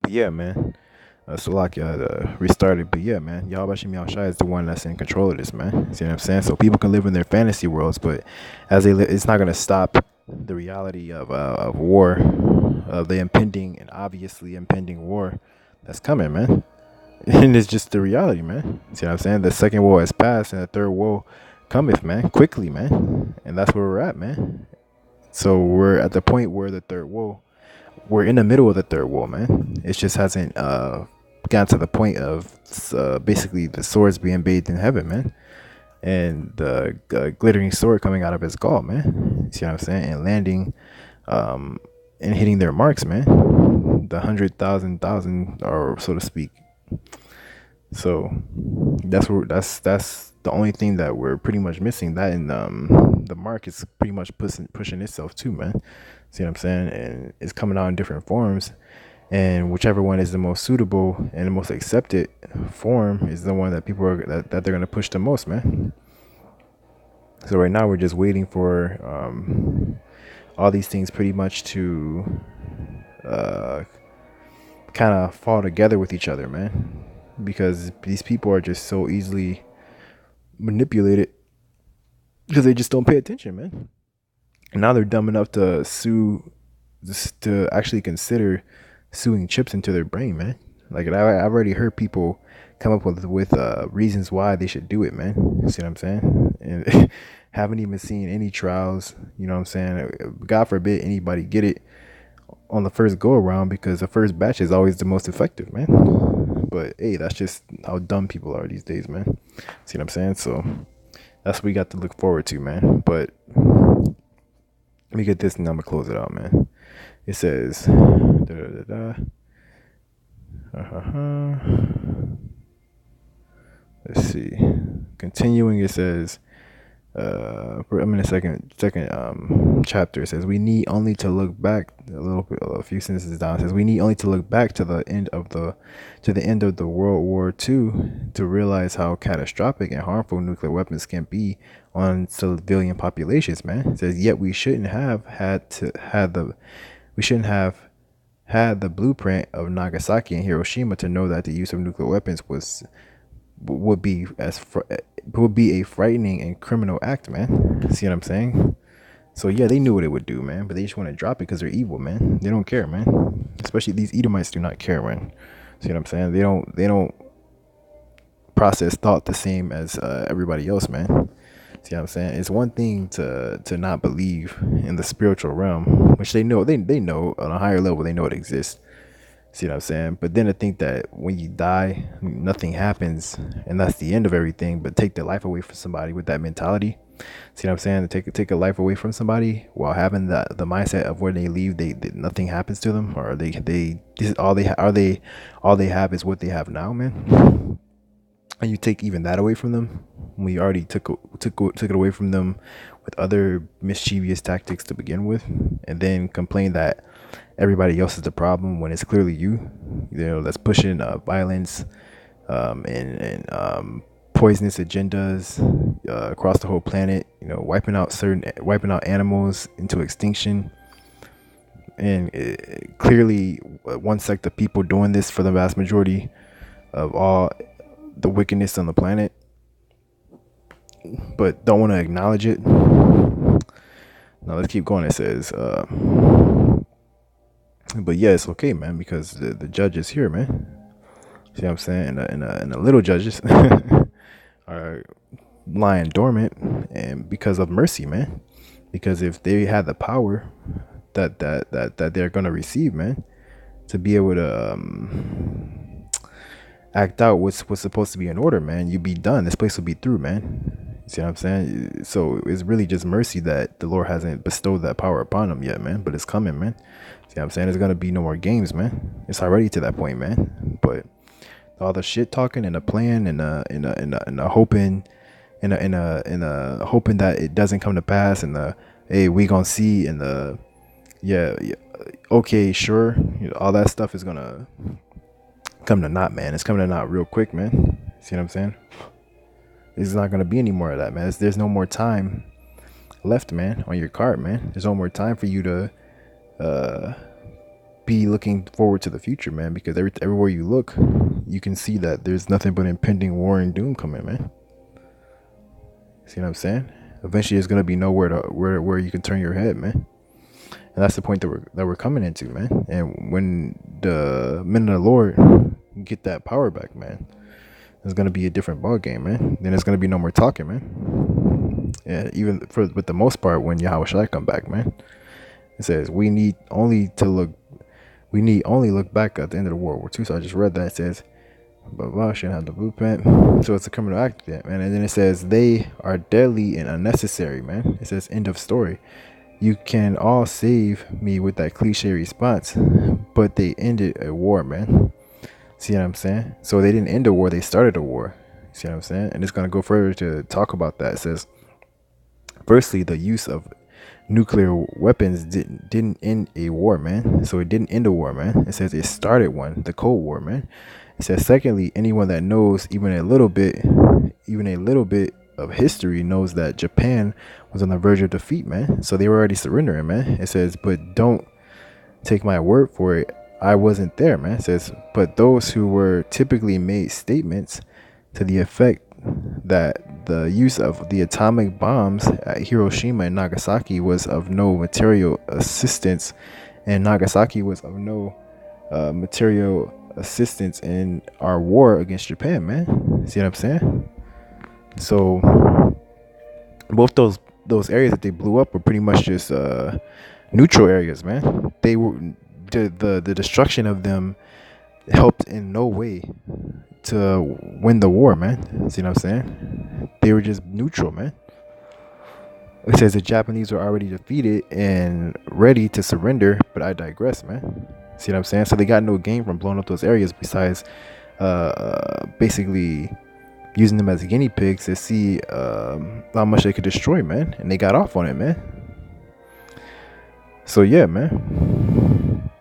But yeah, man. Salakia restarted, but yeah, man, YAHAWASHI is the one that's in control of this, man. See what I'm saying? So people can live in their fantasy worlds, but it's not gonna stop the reality of war, of the impending and obviously impending war that's coming, man. And it's just the reality, man. See what I'm saying? The second war has passed, and the third war cometh, man, quickly, man. And that's where we're at, man. So we're at the point where the third war, we're in the middle of the third war, man. It just hasn't gotten to the point of basically the swords being bathed in heaven, man, and the glittering sword coming out of his gall, man. See what I'm saying? And landing, and hitting their marks, man. The 100,000, or so to speak. So that's the only thing that we're pretty much missing. That, and the mark is pretty much pushing itself too, man. See what I'm saying? And it's coming out in different forms, and whichever one is the most suitable and the most accepted form is the one that people are that they're gonna push the most, man. So right now we're just waiting for all these things pretty much to uh, kind of fall together with each other, man, because these people are just so easily manipulated because they just don't pay attention, man. And now they're dumb enough to sue, just to actually consider suing chips into their brain, man. Like I've already heard people come up with reasons why they should do it, man. See what I'm saying? And haven't even seen any trials. You know what I'm saying? God forbid anybody get it on the first go around, because the first batch is always the most effective, man. But hey, that's just how dumb people are these days, man. See what I'm saying? So that's what we got to look forward to, man. But let me get this and I'm gonna close it out, man. It says, da, da, da, let's see. Continuing, it says, I'm in the second chapter. It says, we need only to look back a few sentences down. It says, we need only to look back to the end of the World War II to realize how catastrophic and harmful nuclear weapons can be on civilian populations, man. It says, yet we shouldn't have had the blueprint of Nagasaki and Hiroshima to know that the use of nuclear weapons would be a frightening and criminal act, man. See what I'm saying? So yeah, they knew what it would do, man, but they just want to drop it because they're evil, man. They don't care, man. Especially these Edomites do not care, man. See what I'm saying? They don't process thought the same as everybody else, man. See what I'm saying? It's one thing to not believe in the spiritual realm, which they know on a higher level, they know it exists. See what I'm saying? But then to think that when you die, nothing happens and that's the end of everything, but take the life away from somebody with that mentality. See what I'm saying? To take a life away from somebody while having the mindset of when they leave, they nothing happens to them, or they this is all they have is what they have now, man. And you take even that away from them, we already took it away from them with other mischievous tactics to begin with, and then complain that everybody else is the problem when it's clearly you know, that's pushing violence, and poisonous agendas across the whole planet, you know, wiping out animals into extinction. And clearly one sect of people doing this for the vast majority of all the wickedness on the planet, but don't want to acknowledge it. Now let's keep going. It says, but yeah, it's okay, man, because the judge is here, man. See what I'm saying? And the little judges are lying dormant, and because of mercy, man. Because if they had the power that they're gonna receive, man, to be able to act out what's supposed to be in order, man, you'd be done. This place will be through, man. See what I'm saying? So it's really just mercy that the Lord hasn't bestowed that power upon them yet, man. But it's coming, man. See what I'm saying? There's gonna be no more games, man. It's already to that point, man. But all the shit talking and the plan and the hoping and hoping that it doesn't come to pass, and the hey, we gonna see, and the yeah, okay, sure, you know, all that stuff is gonna come to naught, man. It's coming to naught real quick, man. See what I'm saying? There's not gonna be any more of that, man. There's no more time left, man, on your card, man. There's no more time for you to be looking forward to the future, man, because everywhere you look, you can see that there's nothing but impending war and doom coming, man. See what I'm saying? Eventually, there's gonna be nowhere to where you can turn your head, man. And that's the point that we're coming into, man. And when the men of the Lord get that power back, man, it's gonna be a different ball game, man. Then there's gonna be no more talking, man. Yeah, even with the most part, when YAHAWASHI come back, man, it says we need only look back at the end of the World War II. So I just read that. It says, blah blah, shouldn't have the blueprint. So it's a criminal act, man. And then it says they are deadly and unnecessary, man. It says end of story. You can all save me with that cliche response, but they ended a war, man. See what I'm saying? So they didn't end a war, they started a war. See what I'm saying? And it's going to go further to talk about that. It says, firstly, the use of nuclear weapons didn't end a war, man. So it didn't end a war, man. It says it started one, the Cold War, man. It says, secondly, anyone that knows even a little bit of history knows that Japan was on the verge of defeat, man. So they were already surrendering, man. It says, but don't take my word for it. I wasn't there, man. It says, but those who were typically made statements to the effect that the use of the atomic bombs at Hiroshima and Nagasaki was of no material assistance, and Nagasaki was of no material assistance in our war against Japan, man. See what I'm saying? So both those areas that they blew up were pretty much just neutral areas, man. They were the destruction of them helped in no way to win the war, man. See what I'm saying? They were just neutral, man. It says the Japanese were already defeated and ready to surrender, but I digress, man. See what I'm saying? So they got no gain from blowing up those areas besides basically using them as guinea pigs to see how much they could destroy, man. And they got off on it, man. So yeah, man.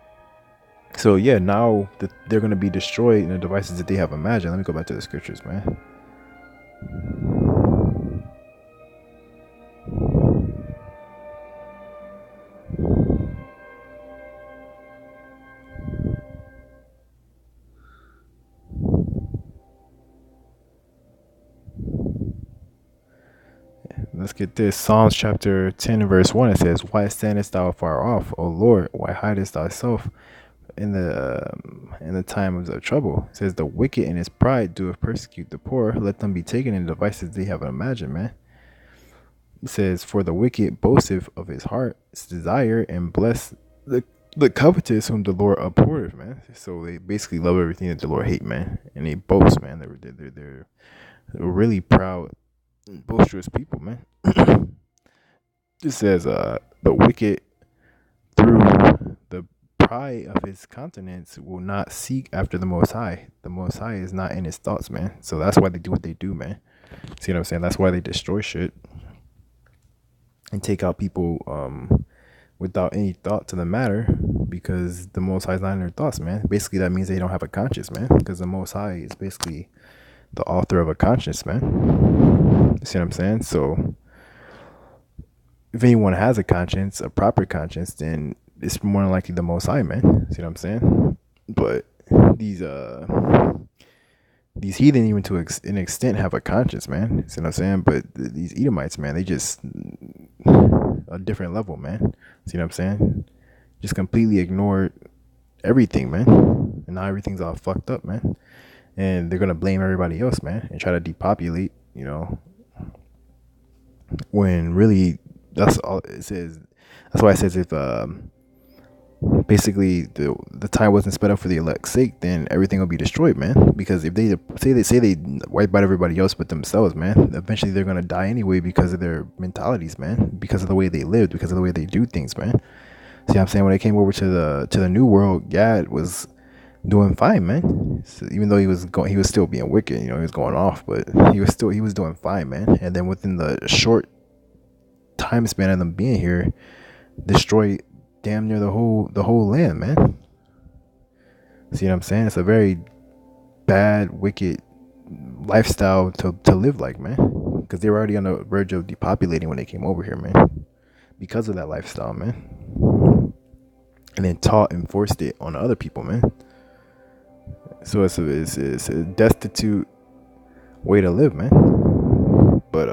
So yeah, now that they're going to be destroyed in the devices that they have imagined. Let me go back to the scriptures, man. Let's get this. Psalms chapter 10 and verse 1. It says, why standest thou far off, O Lord? Why hidest thyself in the times of trouble? It says, the wicked in his pride doeth persecute the poor. Let them be taken in the devices they have imagined, man. It says, for the wicked boasteth of his heart's desire, and bless the covetous whom the Lord abhorreth, man. So they basically love everything that the Lord hate, man. And they boast, man. They're really proud, boisterous people, man. It says the wicked through the pride of his countenance will not seek after the Most High. The Most High is not in his thoughts, man. So that's why they do what they do, man. See what I'm saying? That's why they destroy shit and take out people without any thought to the matter, because the Most High is not in their thoughts, man. Basically, that means they don't have a conscience, man, because the Most High is basically the author of a conscience, man. You see what I'm saying? So if anyone has a conscience, a proper conscience, then it's more than likely the Most High, man. See what I'm saying? But these heathen, even to an extent, have a conscience, man. See what I'm saying? But these Edomites, man, they just a different level, man. See what I'm saying? Just completely ignored everything, man. And now everything's all fucked up, man. And they're gonna blame everybody else, man, and try to depopulate, you know, when really that's all it says. That's why it says if basically the time wasn't sped up for the elect's sake, then everything will be destroyed, man. Because if they say they wipe out everybody else but themselves, man, eventually they're gonna die anyway because of their mentalities, man, because of the way they lived, because of the way they do things, man. See what I'm saying? When they came over to the new world, Gad was doing fine, man. So even though he was still being wicked, you know, he was going off, but he was doing fine, man. And then within the short time span of them being here, destroyed damn near the whole land, man. See what I'm saying? It's a very bad, wicked lifestyle to live like, man, because they were already on the verge of depopulating when they came over here, man, because of that lifestyle, man. and then taught and forced it on other people, man. So it's a destitute way to live, man. But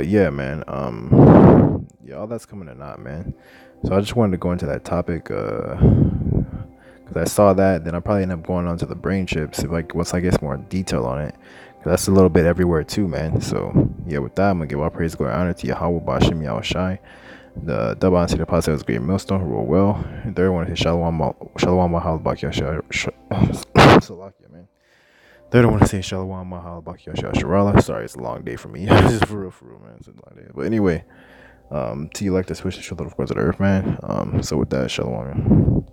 yeah, man. Yeah, all that's coming to naught, man. So I just wanted to go into that topic, because I saw that. Then I probably end up going on to the brain chips if like once I get more detail on it. Cause that's a little bit everywhere too, man. So yeah, with that, I'm gonna give all praise, glory, honor to YAHAWAH, Bashim, YAHAWASHI. The double answer to the positive was GREATMILLSTONE, who roll well. And third one is Shalom Mahal Bakyasha Salakia, man. Third one to say Shalom Mahal Bakyasha Sharala. Sorry, it's a long day for me. Just for real, man. It's a long day. But anyway, to you like to switch the shoulder of course of the earth, man. So with that, Shalom.